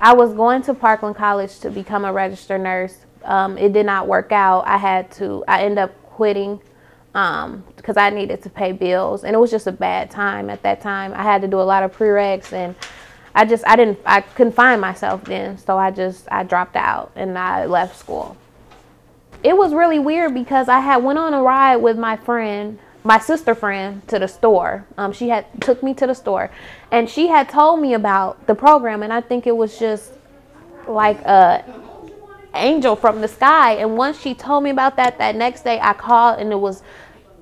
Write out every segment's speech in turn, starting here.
I was going to Parkland College to become a registered nurse. It did not work out. I ended up quitting because I needed to pay bills, and it was just a bad time at that time. I had to do a lot of prereqs, and I couldn't find myself then, so I dropped out and I left school. It was really weird because I went on a ride with my sister friend, to the store. She took me to the store, and she had told me about the program, and I think it was just like a angel from the sky. And once she told me about that next day I called, and it was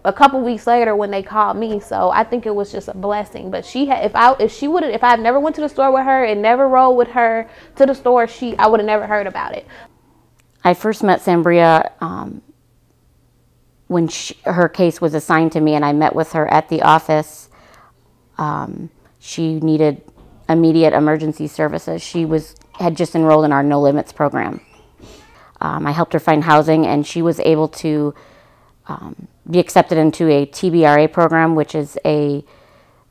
a couple weeks later when they called me. So I think it was just a blessing. But if I never went to the store with her and never rode with her to the store, I would have never heard about it. I first met Sambria when her case was assigned to me, and I met with her at the office. She needed immediate emergency services. She had just enrolled in our No Limits program. I helped her find housing, and she was able to be accepted into a TBRA program, which is a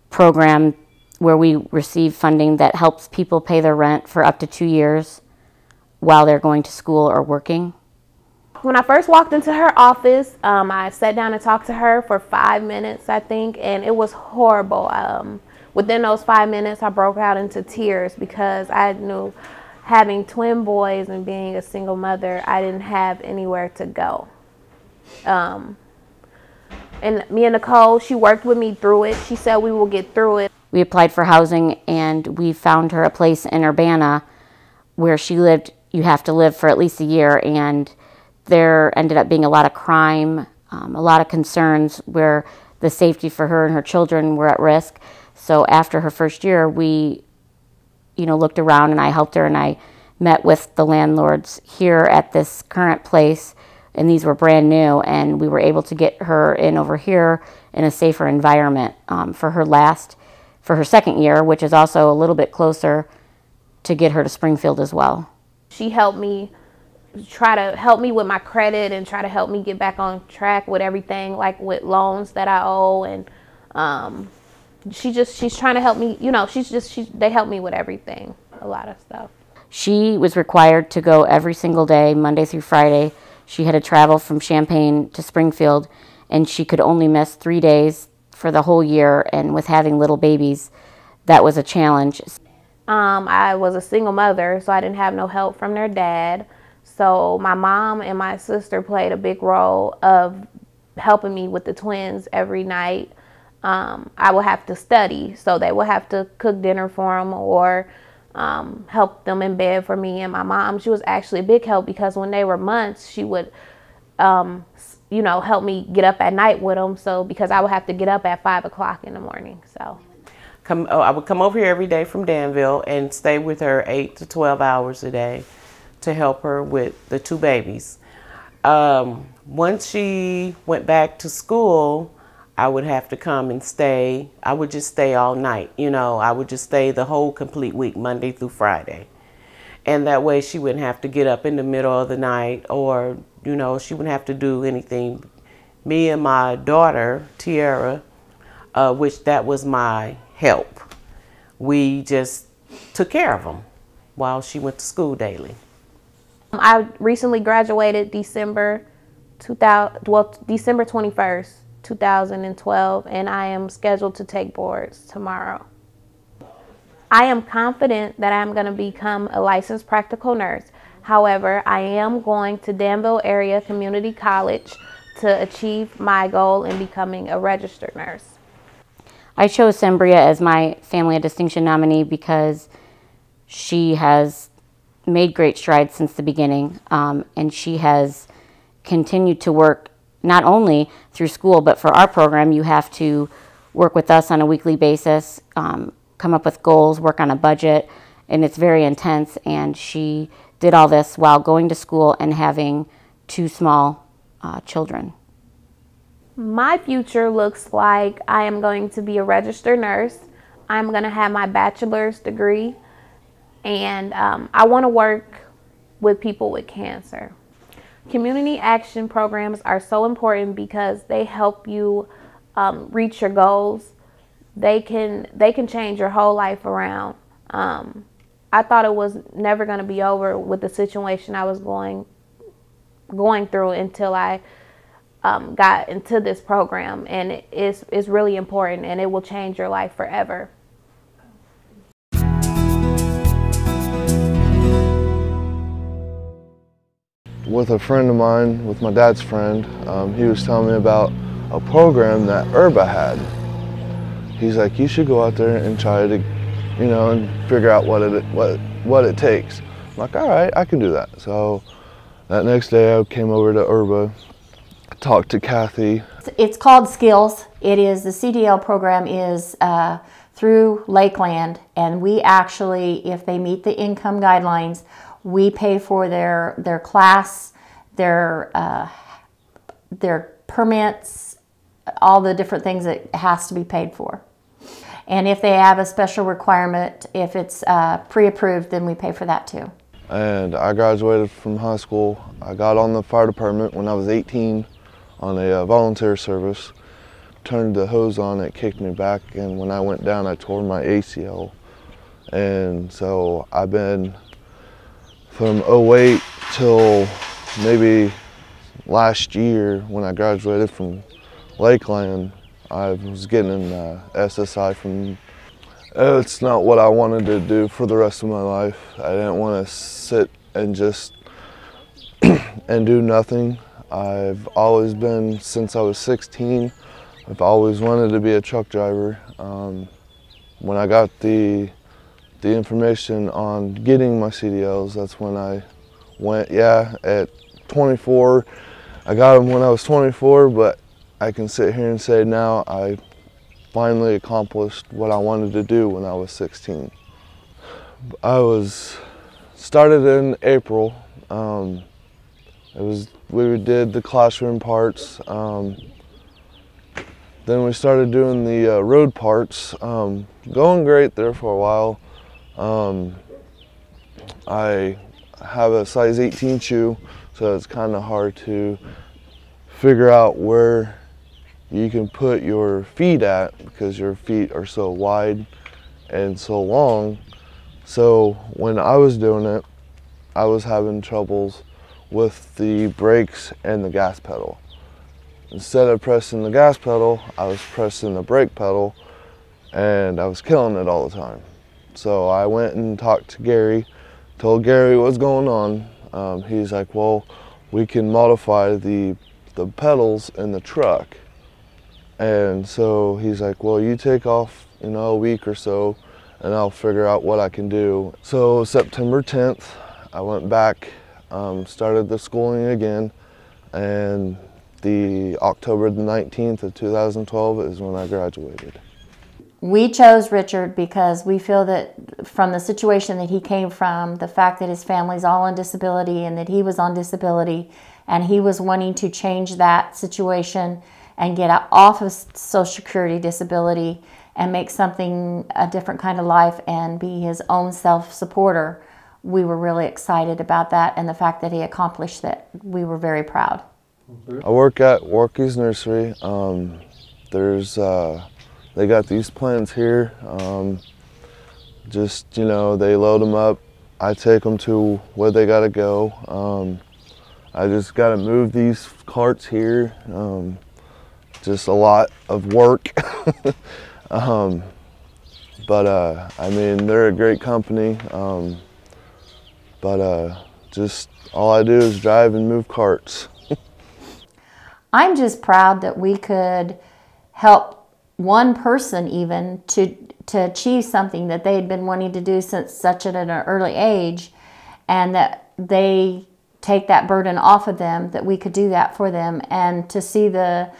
program where we receive funding that helps people pay their rent for up to 2 years while they're going to school or working. When I first walked into her office, I sat down and talked to her for 5 minutes, I think, and it was horrible. Within those 5 minutes, I broke out into tears because I knew, having twin boys and being a single mother, I didn't have anywhere to go. And me and Nicole, she worked with me through it. She said we will get through it. We applied for housing, and we found her a place in Urbana where she lived. You have to live for at least a year, and there ended up being a lot of crime, a lot of concerns where the safety for her and her children were at risk. So after her first year, we looked around, and I helped her, and I met with the landlords here at this current place, and these were brand new, and we were able to get her in over here in a safer environment for her second year, which is also a little bit closer to get her to Springfield as well. She helped me, try to help me with my credit and try to help me get back on track with everything, like with loans that I owe, and she's trying to help me, they help me with everything, a lot of stuff. She was required to go every single day, Monday through Friday. She had to travel from Champaign to Springfield, and she could only miss 3 days for the whole year, and with having little babies, that was a challenge. I was a single mother, so I didn't have no help from their dad. So my mom and my sister played a big role of helping me with the twins every night. I would have to study, so they would have to cook dinner for them or help them in bed for me. And my mom, she was actually a big help because when they were months, she would, help me get up at night with them. So because I would have to get up at 5 o'clock in the morning. So I would come over here every day from Danville and stay with her 8 to 12 hours a day to help her with the 2 babies. Once she went back to school, I would have to come and stay. I would just stay all night. I would just stay the whole complete week, Monday through Friday. And that way she wouldn't have to get up in the middle of the night, or, she wouldn't have to do anything. Me and my daughter, Tiara, which that was my help, we just took care of them while she went to school daily. I recently graduated December 21st, 2012, and I am scheduled to take boards tomorrow. I am confident that I'm going to become a licensed practical nurse. However, I am going to Denbow Area Community College to achieve my goal in becoming a registered nurse. I chose Sambria as my Family of Distinction nominee because she has made great strides since the beginning, and she has continued to work not only through school, but for our program, you have to work with us on a weekly basis, come up with goals, work on a budget, and it's very intense. And she did all this while going to school and having 2 small children. My future looks like I am going to be a registered nurse. I'm going to have my bachelor's degree, and I want to work with people with cancer. Community action programs are so important because they help you reach your goals. They can change your whole life around. I thought it was never going to be over with the situation I was going through until I got into this program, and it's really important, and it will change your life forever. With a friend of mine, with my dad's friend, he was telling me about a program that IRBA had. He's like, you should go out there and try to, you know, and figure out what it takes. I'm like, all right, I can do that. So that next day I came over to IRBA, talked to Kathy. It's called Skills. It is, the CDL program is through Lakeland, and we actually, if they meet the income guidelines, we pay for their class, their permits, all the different things that has to be paid for. And if they have a special requirement, if it's pre-approved, then we pay for that too. And I graduated from high school. I got on the fire department when I was 18 on a volunteer service. Turned the hose on, it kicked me back, and when I went down I tore my ACL. And so I've been, from 2008 till maybe last year when I graduated from Lakeland, I was getting an SSI from, it's not what I wanted to do for the rest of my life. I didn't want to sit and just and do nothing. I've always been, since I was 16, I've always wanted to be a truck driver. When I got the information on getting my CDLs, that's when I went, yeah, at 24. I got them when I was 24, but I can sit here and say now I finally accomplished what I wanted to do when I was 16. Started in April. We did the classroom parts. Then we started doing the road parts. Going great there for a while. I have a size 18 shoe, so it's kind of hard to figure out where you can put your feet at because your feet are so wide and so long. So when I was doing it, I was having troubles with the brakes and the gas pedal. Instead of pressing the gas pedal, I was pressing the brake pedal, and I was killing it all the time. So I went and talked to Gary, told Gary what's going on. He's like, well, we can modify the pedals in the truck. And so he's like, well, you take off, you know, a week or so, and I'll figure out what I can do. So September 10th, I went back, started the schooling again, and the October the 19th of 2012 is when I graduated. We chose Richard because we feel that from the situation that he came from, the fact that his family's all on disability and that he was on disability, and he was wanting to change that situation and get off of Social Security disability and make something, a different kind of life, and be his own self-supporter. We were really excited about that, and the fact that he accomplished that, we were very proud. I work at Warkey's Nursery. They got these plants here. Just, you know, they load them up. I take them to where they gotta go. I just gotta move these carts here. Just a lot of work. But I mean, they're a great company. Just all I do is drive and move carts. I'm just proud that we could help one person even to achieve something that they had been wanting to do since such an early age, and that they take that burden off of them, that we could do that for them, and to see the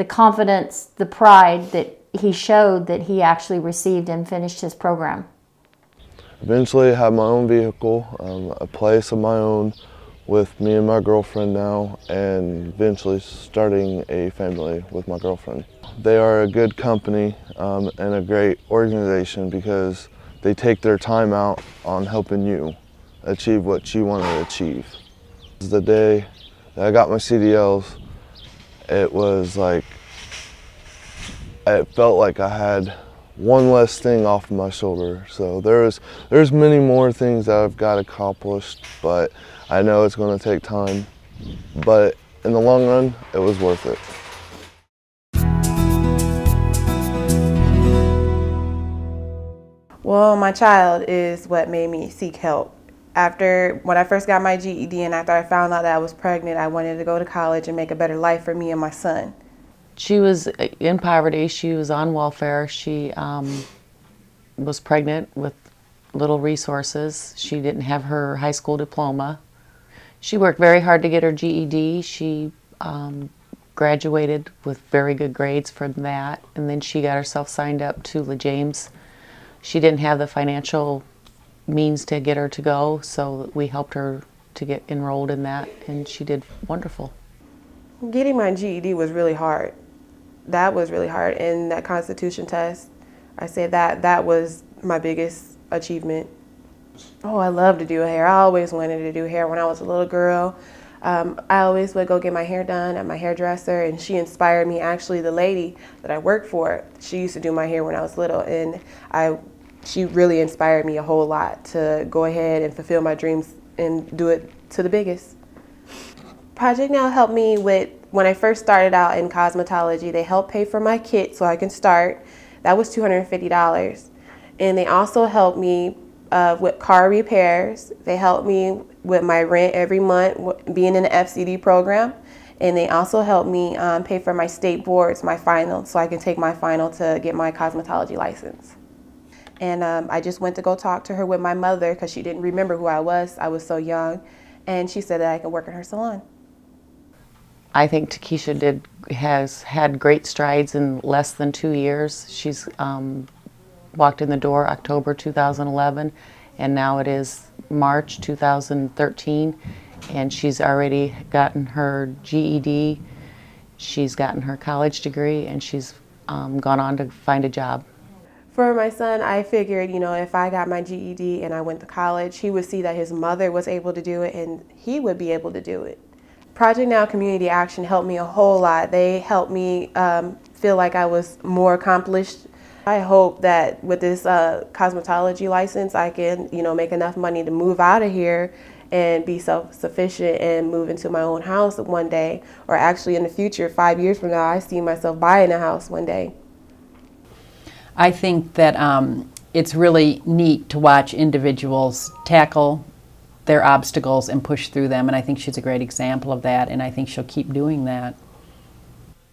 confidence, the pride that he showed that he actually received and finished his program. Eventually I have my own vehicle, a place of my own with me and my girlfriend now, and eventually starting a family with my girlfriend. They are a good company and a great organization because they take their time out on helping you achieve what you want to achieve. The day that I got my CDLs, it was like, it felt like I had one less thing off my shoulder. So there's many more things that I've got accomplished, but I know it's going to take time. But in the long run, it was worth it. Well, my child is what made me seek help. When I first got my GED and after I found out that I was pregnant, I wanted to go to college and make a better life for me and my son. She was in poverty. She was on welfare. She was pregnant with little resources. She didn't have her high school diploma. She worked very hard to get her GED. She graduated with very good grades from that, and then she got herself signed up to La James. She didn't have the financial means to get her to go, so we helped her to get enrolled in that, and she did wonderful. Getting my GED was really hard. That was really hard, and that Constitution test, I say that was my biggest achievement. Oh, I love to do hair. I always wanted to do hair when I was a little girl. I always would go get my hair done at my hairdresser, and she inspired me. Actually, the lady that I worked for, she used to do my hair when I was little, and she really inspired me a whole lot to go ahead and fulfill my dreams and do it to the biggest. Project Now helped me with, when I first started out in cosmetology, they helped pay for my kit so I can start. That was $250. And they also helped me with car repairs. They helped me with my rent every month, being in the FCD program. And they also helped me pay for my state boards, my final, so I can take my final to get my cosmetology license. And I just went to go talk to her with my mother because she didn't remember who I was so young. And she said that I could work in her salon. I think Takesha has had great strides in less than 2 years. She's walked in the door October 2011, and now it is March 2013, and she's already gotten her GED, she's gotten her college degree, and she's gone on to find a job. For my son, I figured, if I got my GED and I went to college, he would see that his mother was able to do it and he would be able to do it. Project Now Community Action helped me a whole lot. They helped me feel like I was more accomplished. I hope that with this cosmetology license, I can, make enough money to move out of here and be self-sufficient and move into my own house one day, or actually in the future, 5 years from now, I see myself buying a house one day. I think that it's really neat to watch individuals tackle their obstacles and push through them, and I think she's a great example of that, and I think she'll keep doing that.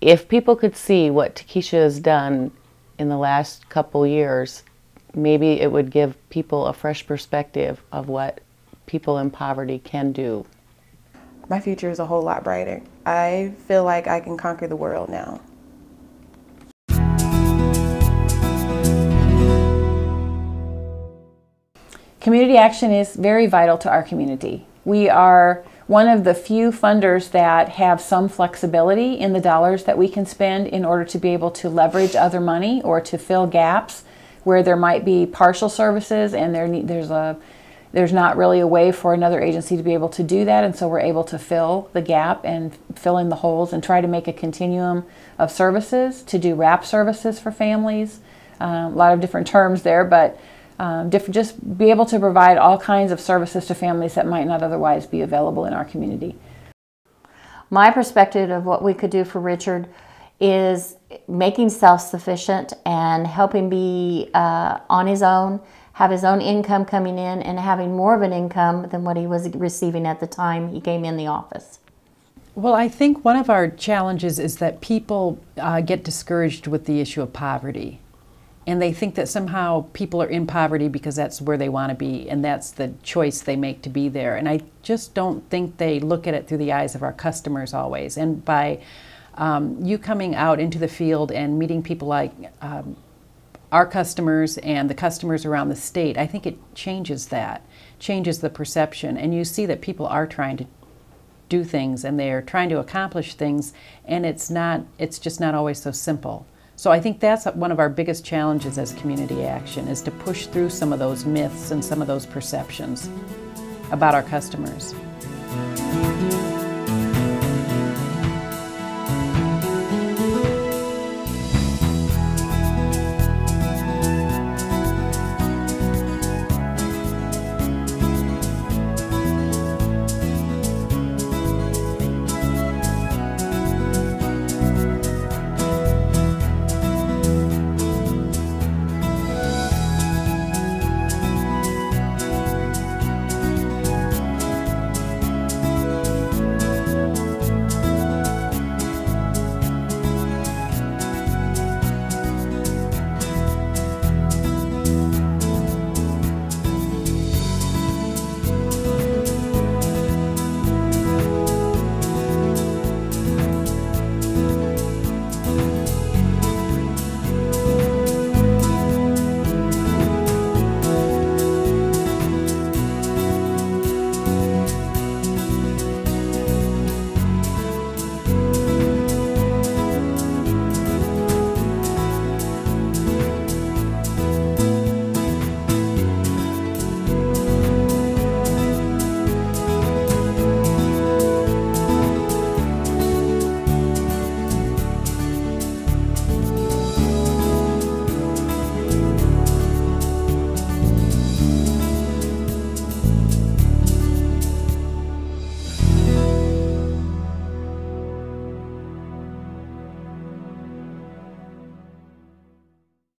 If people could see what Takesha has done in the last couple years, maybe it would give people a fresh perspective of what people in poverty can do. My future is a whole lot brighter. I feel like I can conquer the world now. Community action is very vital to our community. We are one of the few funders that have some flexibility in the dollars that we can spend in order to be able to leverage other money or to fill gaps where there might be partial services and there's not really a way for another agency to be able to do that, and so we're able to fill the gap and fill in the holes and try to make a continuum of services, to do wrap services for families. A lot of different terms there, but just be able to provide all kinds of services to families that might not otherwise be available in our community. My perspective of what we could do for Richard is making self-sufficient and helping be on his own, have his own income coming in, and having more of an income than what he was receiving at the time he came in the office. Well, I think one of our challenges is that people get discouraged with the issue of poverty. And they think that somehow people are in poverty because that's where they want to be, and that's the choice they make to be there. And I just don't think they look at it through the eyes of our customers always. And by you coming out into the field and meeting people like our customers and the customers around the state, I think it changes that, changes the perception. And you see that people are trying to do things and they're trying to accomplish things, and it's just not always so simple. So I think that's one of our biggest challenges as community action, is to push through some of those myths and some of those perceptions about our customers.